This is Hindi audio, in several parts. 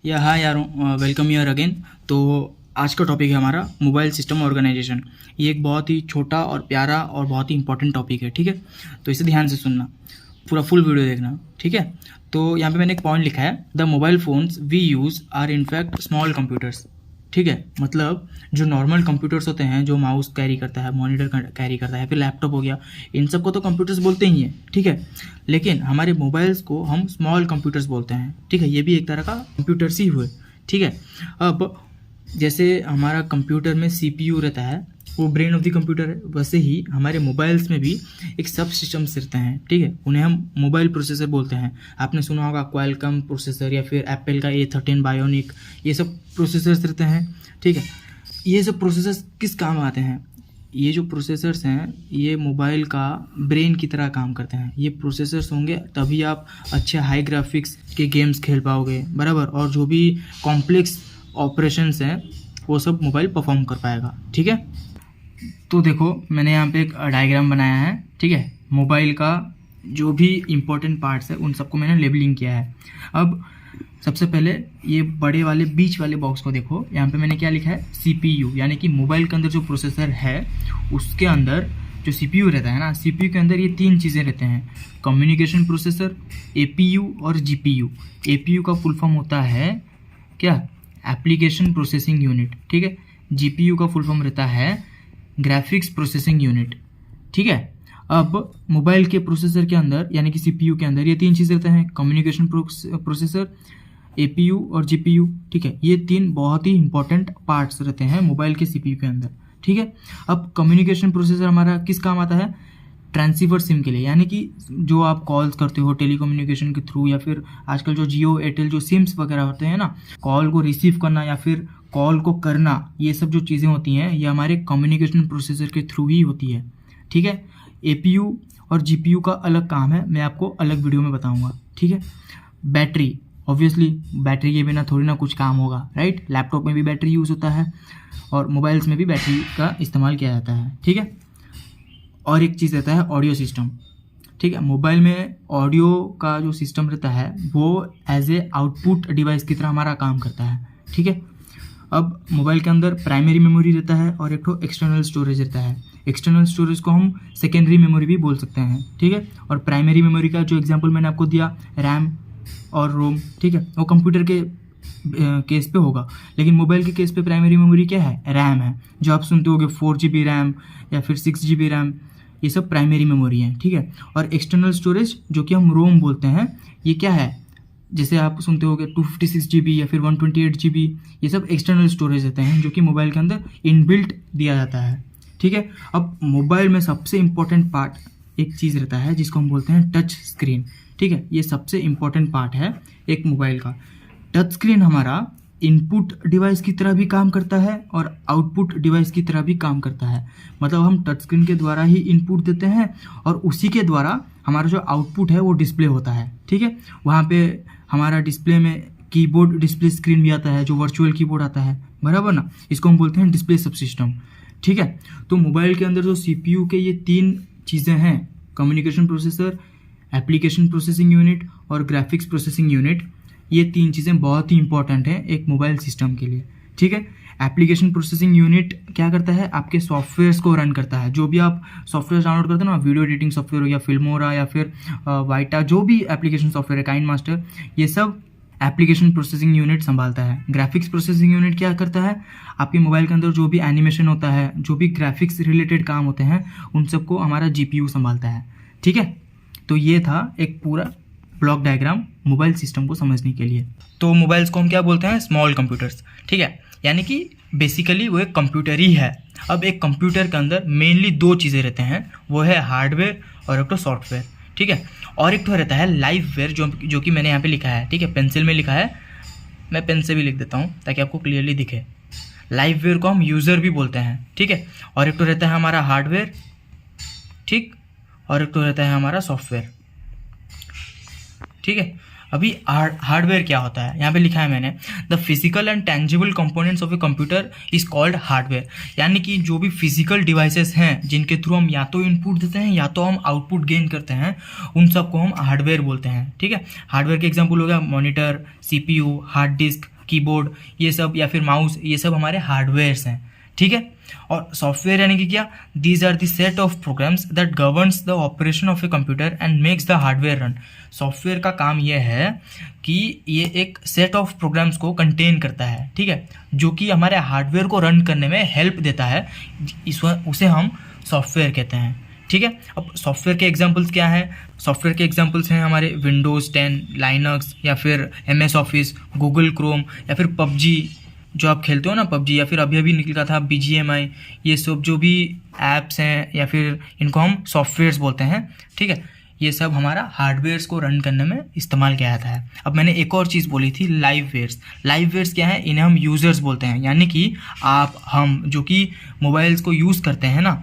या हाँ यारों, वेलकम ईयर अगेन। तो आज का टॉपिक है हमारा मोबाइल सिस्टम ऑर्गेनाइजेशन। ये एक बहुत ही छोटा और प्यारा और बहुत ही इंपॉर्टेंट टॉपिक है, ठीक है। तो इसे ध्यान से सुनना, पूरा फुल वीडियो देखना, ठीक है। तो यहाँ पे मैंने एक पॉइंट लिखा है, the mobile phones we use are in fact small computers. ठीक है, मतलब जो नॉर्मल कंप्यूटर्स होते हैं, जो माउस कैरी करता है, मॉनिटर कैरी करता है, फिर लैपटॉप हो गया, इन सबको तो कंप्यूटर्स बोलते ही हैं, ठीक है। लेकिन हमारे मोबाइल्स को हम स्मॉल कंप्यूटर्स बोलते हैं, ठीक है। ये भी एक तरह का कंप्यूटर्स ही हुए, ठीक है। अब जैसे हमारा कंप्यूटर में सीपीयू रहता है, वो ब्रेन ऑफ द कंप्यूटर है, वैसे ही हमारे मोबाइल्स में भी एक सब सिस्टम्स रहते हैं, ठीक है। उन्हें हम मोबाइल प्रोसेसर बोलते हैं। आपने सुना होगा क्वालकॉम प्रोसेसर या फिर एप्पल का A13 बायोनिक, ये सब प्रोसेसर्स रहते हैं, ठीक है। ये सब प्रोसेसर्स किस काम आते हैं? ये जो प्रोसेसर्स हैं, ये मोबाइल का ब्रेन की तरह काम करते हैं। ये प्रोसेसर्स होंगे तभी आप अच्छे हाई ग्राफिक्स के गेम्स खेल पाओगे, बराबर। और जो भी कॉम्प्लेक्स ऑपरेशंस हैं वो सब मोबाइल परफॉर्म कर पाएगा, ठीक है। तो देखो, मैंने यहाँ पे एक डायग्राम बनाया है, ठीक है। मोबाइल का जो भी इम्पोर्टेंट पार्ट्स है उन सबको मैंने लेबलिंग किया है। अब सबसे पहले ये बड़े वाले बीच वाले बॉक्स को देखो, यहाँ पे मैंने क्या लिखा है, CPU, यानी कि मोबाइल के अंदर जो प्रोसेसर है उसके अंदर जो CPU रहता है ना, CPU के अंदर ये तीन चीज़ें रहते हैं, कम्युनिकेशन प्रोसेसर, APU और GPU। APU का फुल फॉर्म होता है क्या, एप्लीकेशन प्रोसेसिंग यूनिट, ठीक है। GPU का फुल फॉर्म रहता है ग्राफिक्स प्रोसेसिंग यूनिट, ठीक है। अब मोबाइल के प्रोसेसर के अंदर यानी कि CPU के अंदर ये तीन चीज़ें रहते हैं, कम्युनिकेशन प्रोसेसर, APU और GPU, ठीक है। ये तीन बहुत ही इंपॉर्टेंट पार्ट्स रहते हैं मोबाइल के CPU के अंदर, ठीक है। अब कम्युनिकेशन प्रोसेसर हमारा किस काम आता है, ट्रांसीवर सिम के लिए, यानी कि जो आप कॉल्स करते हो टेलीकम्युनिकेशन के थ्रू, या फिर आजकल जो जियो एयरटेल जो सिम्स वगैरह होते हैं ना, कॉल को रिसीव करना या फिर कॉल को करना, ये सब जो चीज़ें होती हैं ये हमारे कम्युनिकेशन प्रोसेसर के थ्रू ही होती है, ठीक है। APU और GPU का अलग काम है, मैं आपको अलग वीडियो में बताऊंगा, ठीक है। बैटरी, ऑब्वियसली बैटरी के बिना थोड़ी ना कुछ काम होगा, राइट। लैपटॉप में भी बैटरी यूज़ होता है और मोबाइल्स में भी बैटरी का इस्तेमाल किया जाता है, ठीक है। और एक चीज़ रहता है ऑडियो सिस्टम, ठीक है। मोबाइल में ऑडियो का जो सिस्टम रहता है वो एज ए आउटपुट डिवाइस की तरह हमारा काम करता है, ठीक है। अब मोबाइल के अंदर प्राइमरी मेमोरी रहता है और एक तो एक्सटर्नल स्टोरेज रहता है। एक्सटर्नल स्टोरेज को हम सेकेंडरी मेमोरी भी बोल सकते हैं, ठीक है। और प्राइमरी मेमोरी का जो एग्जांपल मैंने आपको दिया, रैम और रोम, ठीक है, वो कंप्यूटर के केस पे होगा। लेकिन मोबाइल के केस पे प्राइमरी मेमोरी क्या है, रैम है। जो आप सुनते होगे 4GB रैम या फिर 6GB रैम, ये सब प्राइमरी मेमोरी है, ठीक है। और एक्सटर्नल स्टोरेज जो कि हम रोम बोलते हैं, ये क्या है, जैसे आप सुनते होगे 256GB या फिर 128GB, ये सब एक्सटर्नल स्टोरेज रहते हैं जो कि मोबाइल के अंदर इनबिल्ट दिया जाता है, ठीक है। अब मोबाइल में सबसे इम्पोर्टेंट पार्ट एक चीज़ रहता है जिसको हम बोलते हैं टच स्क्रीन, ठीक है। ये सबसे इम्पोर्टेंट पार्ट है एक मोबाइल का। टच स्क्रीन हमारा इनपुट डिवाइस की तरह भी काम करता है और आउटपुट डिवाइस की तरह भी काम करता है। मतलब हम टच स्क्रीन के द्वारा ही इनपुट देते हैं और उसी के द्वारा हमारा जो आउटपुट है वो डिस्प्ले होता है, ठीक है। वहाँ पे हमारा डिस्प्ले में कीबोर्ड डिस्प्ले स्क्रीन भी आता है, जो वर्चुअल कीबोर्ड आता है, बराबर ना। इसको हम बोलते हैं डिस्प्ले सबसिस्टम, ठीक है। तो मोबाइल के अंदर जो CPU के ये तीन चीज़ें हैं, communication processor, application processing unit और ग्राफिक्स प्रोसेसिंग यूनिट, ये तीन चीज़ें बहुत ही इंपॉर्टेंट हैं एक मोबाइल सिस्टम के लिए, ठीक है। एप्लीकेशन प्रोसेसिंग यूनिट क्या करता है, आपके सॉफ्टवेयर्स को रन करता है। जो भी आप सॉफ्टवेयर डाउनलोड करते हो ना, वीडियो एडिटिंग सॉफ्टवेयर हो या फिल्मोरा या फिर वाइटा, जो भी एप्लीकेशन सॉफ्टवेयर है, काइन मास्टर, ये सब एप्लीकेशन प्रोसेसिंग यूनिट संभालता है। ग्राफिक्स प्रोसेसिंग यूनिट क्या करता है, आपके मोबाइल के अंदर जो भी एनिमेशन होता है, जो भी ग्राफिक्स रिलेटेड काम होते हैं, उन सबको हमारा GPU संभालता है, ठीक है। तो ये था एक पूरा ब्लॉक डायग्राम मोबाइल सिस्टम को समझने के लिए। तो मोबाइल्स को हम क्या बोलते हैं, स्मॉल कंप्यूटर्स, ठीक है। यानी कि बेसिकली वो एक कंप्यूटर ही है। अब एक कंप्यूटर के अंदर मेनली दो चीज़ें रहते हैं, वो है हार्डवेयर और एक तो सॉफ्टवेयर, ठीक है। और एक तो रहता है लाइववेयर, जो कि मैंने यहाँ पे लिखा है, ठीक है, पेंसिल में लिखा है, मैं पेन से भी लिख देता हूँ ताकि आपको क्लियरली दिखे। लाइववेयर को हम यूज़र भी बोलते हैं, ठीक है। और एक तो रहता है हमारा हार्डवेयर, ठीक, और एक तो रहता है हमारा सॉफ्टवेयर, ठीक है। अभी हार्डवेयर क्या होता है, यहाँ पे लिखा है मैंने, the physical and tangible components of a computer is called hardware. यानी कि जो भी फिजिकल डिवाइसेस हैं जिनके थ्रू हम या तो इनपुट देते हैं या तो हम आउटपुट गेन करते हैं, उन सबको हम हार्डवेयर बोलते हैं। ठीक है, हार्डवेयर के एग्जाम्पल हो गया monitor, CPU, hard disk, keyboard, ये सब, या फिर माउस, ये सब हमारे हार्डवेयर्स हैं। ठीक है, और सॉफ्टवेयर यानी कि क्या, these are the set of programs that governs the operation of a computer and makes the hardware run. Software का काम यह है कि ये एक सेट ऑफ प्रोग्राम्स को कंटेन करता है, ठीक है, जो कि हमारे हार्डवेयर को रन करने में हेल्प देता है, उसे हम सॉफ्टवेयर कहते हैं। ठीक है, अब सॉफ्टवेयर के एग्जांपल्स क्या हैं? सॉफ्टवेयर के एग्जांपल्स हैं हमारे विंडोज़ 10, लाइनक्स, या फिर MS ऑफिस, गूगल क्रोम, या फिर PUBG जो आप खेलते हो ना, PUBG, या फिर अभी अभी निकला था BGMI। ये सब जो भी ऐप्स हैं या फिर इनको हम सॉफ्टवेयर्स बोलते हैं। ठीक है, ये सब हमारा हार्डवेयर्स को रन करने में इस्तेमाल किया जाता है। अब मैंने एक और चीज़ बोली थी, लाइववेयर्स। लाइववेयर्स क्या है? इन्हें हम यूज़र्स बोलते हैं, यानी कि आप, हम जो कि मोबाइल्स को यूज़ करते हैं ना,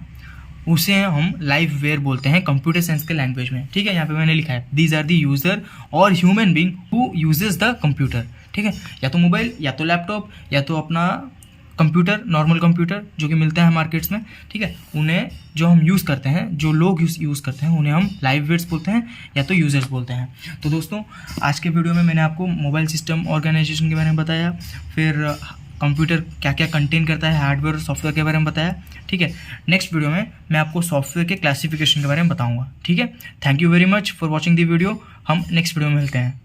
उसे हम लाइववेयर बोलते हैं कंप्यूटर साइंस के लैंग्वेज में। ठीक है, यहाँ पे मैंने लिखा है दीज आर द यूज़र और human being who uses the computer. ठीक है, या तो मोबाइल, या तो लैपटॉप, या तो अपना कंप्यूटर, नॉर्मल कंप्यूटर जो कि मिलता है मार्केट्स में। ठीक है, उन्हें जो हम यूज़ करते हैं, जो लोग यूज़ करते हैं, उन्हें हम लाइववेयर्स बोलते हैं या तो यूज़र्स बोलते हैं। तो दोस्तों, आज के वीडियो में मैंने आपको मोबाइल सिस्टम ऑर्गेनाइजेशन के बारे में बताया, फिर कंप्यूटर क्या क्या कंटेन करता है, हार्डवेयर और सॉफ्टवेयर के बारे में बताया। ठीक है, नेक्स्ट वीडियो में मैं आपको सॉफ्टवेयर के क्लासिफिकेशन के बारे में बताऊंगा। ठीक है, thank you very much for watching the video. हम नेक्स्ट वीडियो में मिलते हैं।